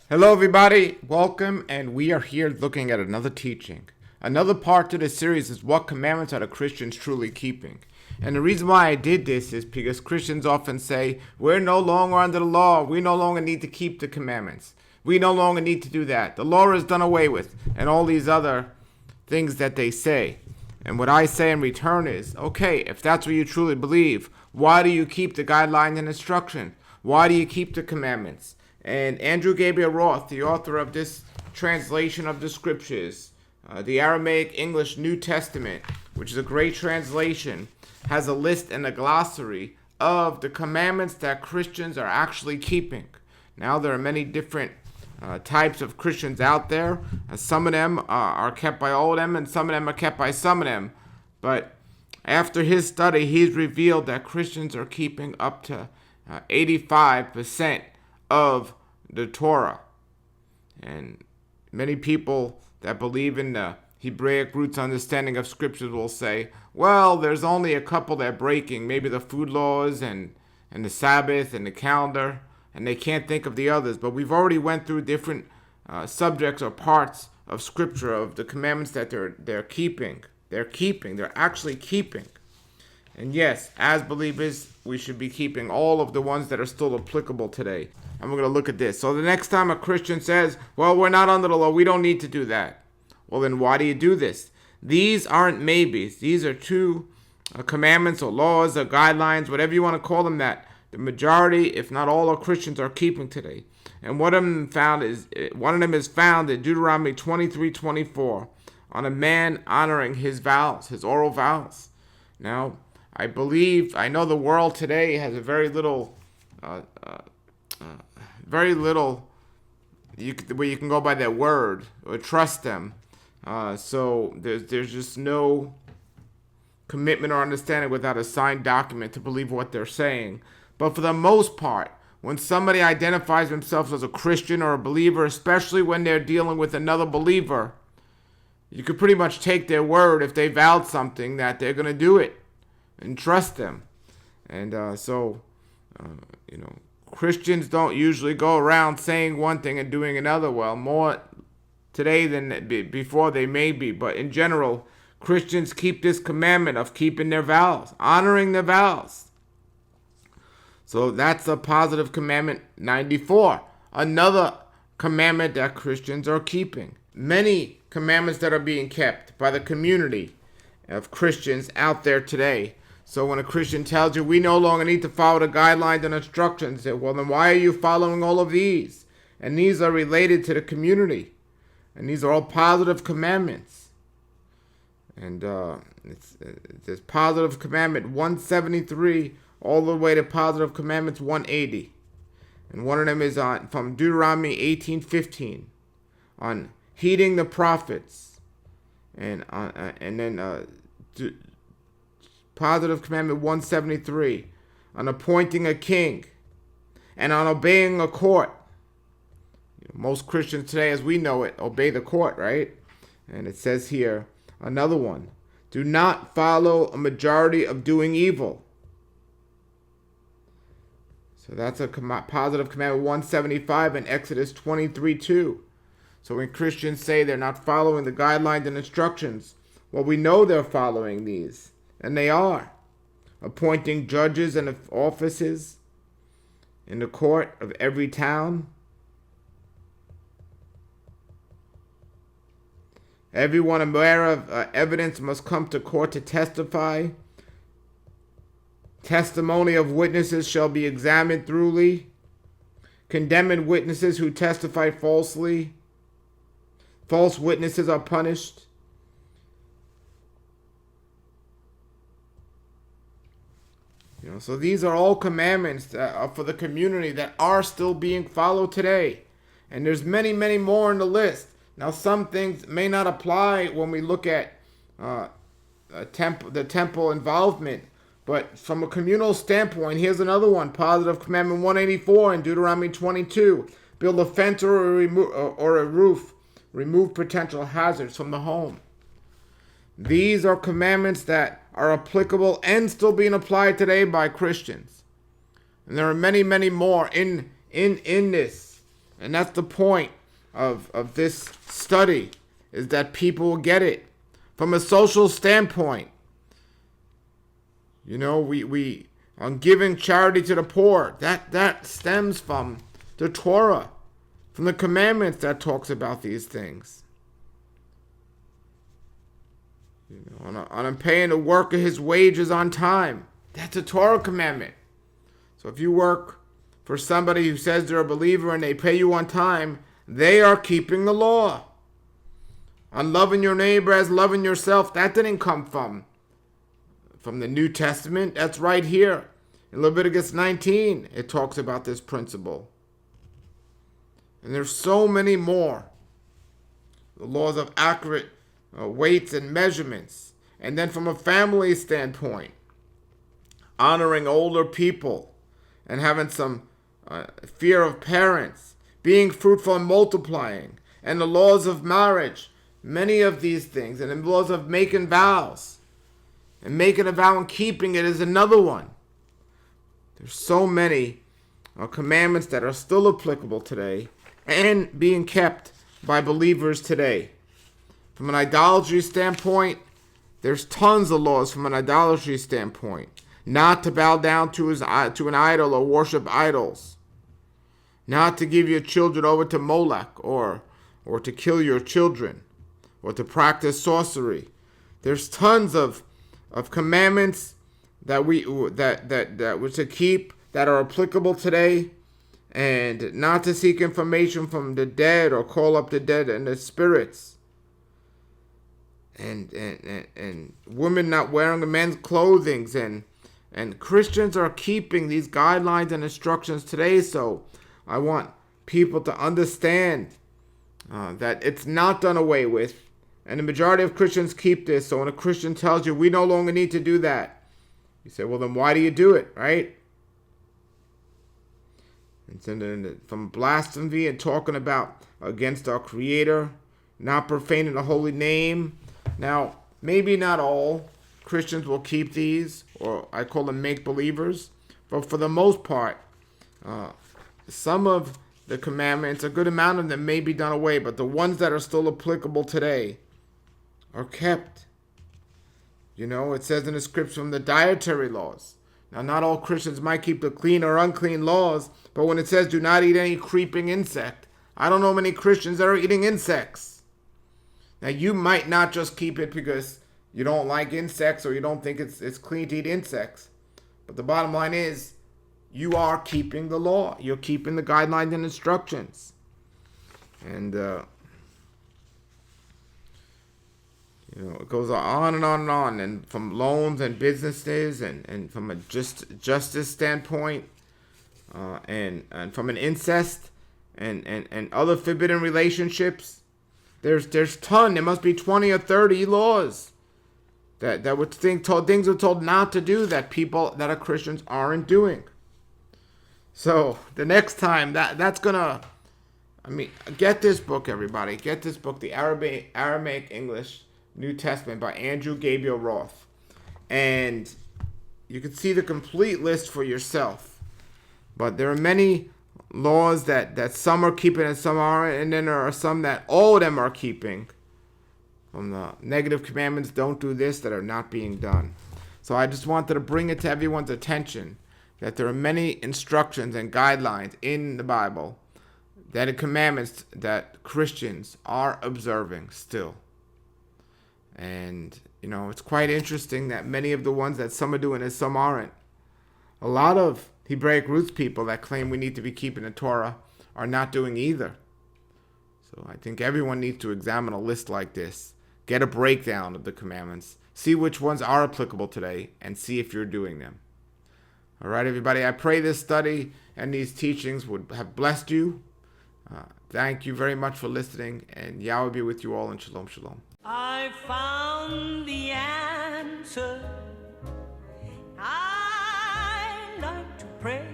Hello, everybody. Welcome, and we are here looking at another teaching. Another part to this series is what commandments are the Christians truly keeping. And the reason why I did this is because Christians often say, we're no longer under the law. We no longer need to keep the commandments. We no longer need to do that. The law is done away with, and all these other things that they say. And what I say in return is, okay, if that's what you truly believe, why do you keep the guidelines and instruction? Why do you keep the commandments? And Andrew Gabriel Roth, the author of this translation of the scriptures, the Aramaic English New Testament, which is a great translation, has a list and a glossary of the commandments that Christians are actually keeping. Now, there are many different types of Christians out there. Some of them are kept by all of them, and some of them are kept by some of them. But after his study, he's revealed that Christians are keeping up to 85% of the Torah. And many people that believe in the Hebraic roots understanding of scriptures will say, well, there's only a couple that are breaking, maybe the food laws and the Sabbath and the calendar, and they can't think of the others. But we've already went through different subjects or parts of scripture of the commandments that they're keeping. They're actually keeping. And yes, as believers, we should be keeping all of the ones that are still applicable today. And we're going to look at this. So the next time a Christian says, well, we're not under the law, we don't need to do that. Well, then why do you do this? These aren't maybes. These are two commandments or laws or guidelines, whatever you want to call them, that the majority, if not all, of Christians are keeping today. And one of them is found in Deuteronomy 23:24 on a man honoring his vows, his oral vows. Now, I know the world today has a very little where you can go by their word or trust them. So there's just no commitment or understanding without a signed document to believe what they're saying. But for the most part, when somebody identifies themselves as a Christian or a believer, especially when they're dealing with another believer, you could pretty much take their word if they vowed something that they're going to do it and trust them. And Christians don't usually go around saying one thing and doing another. Well, more today than before they may be. But in general, Christians keep this commandment of keeping their vows, honoring their vows. So that's a positive commandment 94. Another commandment that Christians are keeping. Many commandments that are being kept by the community of Christians out there today. So when a Christian tells you we no longer need to follow the guidelines and instructions, say, well, then why are you following all of these? And these are related to the community. And these are all positive commandments. And there's positive commandment 173 all the way to positive commandments 180. And one of them is from Deuteronomy 18:15 on heeding the prophets. And then positive commandment 173 on appointing a king and on obeying a court. Most Christians today, as we know it, obey the court, right? And it says here, another one, do not follow a majority of doing evil. So that's a positive commandment 175 in Exodus 23:2. So when Christians say they're not following the guidelines and instructions, well, we know they're following these. And they are. Appointing judges and offices in the court of every town. Everyone aware of evidence must come to court to testify. Testimony of witnesses shall be examined thoroughly. Condemning witnesses who testify falsely. False witnesses are punished. So these are all commandments for the community that are still being followed today. And there's many, many more on the list. Now, some things may not apply when we look at the temple involvement. But from a communal standpoint, here's another one. Positive commandment 184 in Deuteronomy 22. Build a fence or a roof. Remove potential hazards from the home. These are commandments that are applicable and still being applied today by Christians. And there are many, many more in this. And that's the point of this study, is that people will get it. From a social standpoint, we on giving charity to the poor, that stems from the Torah, from the commandments that talks about these things. On paying the worker his wages on time, that's a Torah commandment. So if you work for somebody who says they're a believer and they pay you on time, they are keeping the law. On loving your neighbor as loving yourself, that didn't come from the New Testament. That's right here. In Leviticus 19, it talks about this principle. And there's so many more. The laws of accurate weights and measurements. And then from a family standpoint, honoring older people and having some fear of parents, being fruitful and multiplying, and the laws of marriage, many of these things, and the laws of making vows. And making a vow and keeping it is another one. There's so many commandments that are still applicable today and being kept by believers today. From an idolatry standpoint, there's tons of laws from an idolatry standpoint. Not to bow down to an idol or worship idols. Not to give your children over to Moloch or to kill your children or to practice sorcery. There's tons of commandments that we're to keep that are applicable today, and not to seek information from the dead or call up the dead and the spirits. And women not wearing the men's clothing, and Christians are keeping these guidelines and instructions today. So I want people to understand that it's not done away with. And the majority of Christians keep this. So when a Christian tells you we no longer need to do that, you say, well, then why do you do it, right? And then from blasphemy and talking about against our Creator, not profaning the holy name. Now, maybe not all Christians will keep these, or I call them make-believers. But for the most part, some of the commandments, a good amount of them may be done away, but the ones that are still applicable today are kept. It says in the scripture from the dietary laws. Now, not all Christians might keep the clean or unclean laws, but when it says do not eat any creeping insect, I don't know many Christians that are eating insects. Now, you might not just keep it because you don't like insects or you don't think it's clean to eat insects. But the bottom line is, you are keeping the law. You're keeping the guidelines and instructions. And, it goes on and on and on. And from loans and businesses and from a justice standpoint, and from an incest and other forbidden relationships, there's ton. There must be 20 or 30 laws that would things are told not to do that people that are Christians aren't doing. So the next time that's gonna, get this book, everybody. Get this book, the Aramaic English New Testament by Andrew Gabriel Roth, and you can see the complete list for yourself. But there are many laws that some are keeping and some aren't, and then there are some that all of them are keeping. From the negative commandments, don't do this, that are not being done. So I just wanted to bring it to everyone's attention that there are many instructions and guidelines in the Bible that are commandments that Christians are observing still. And, it's quite interesting that many of the ones that some are doing and some aren't. A lot of Hebraic roots people that claim we need to be keeping the Torah are not doing either. So I think everyone needs to examine a list like this, get a breakdown of the commandments, see which ones are applicable today, and see if you're doing them. All right, everybody, I pray this study and these teachings would have blessed you. Thank you very much for listening, and Yahweh be with you all, and shalom, shalom. I found the answer. I like to pray.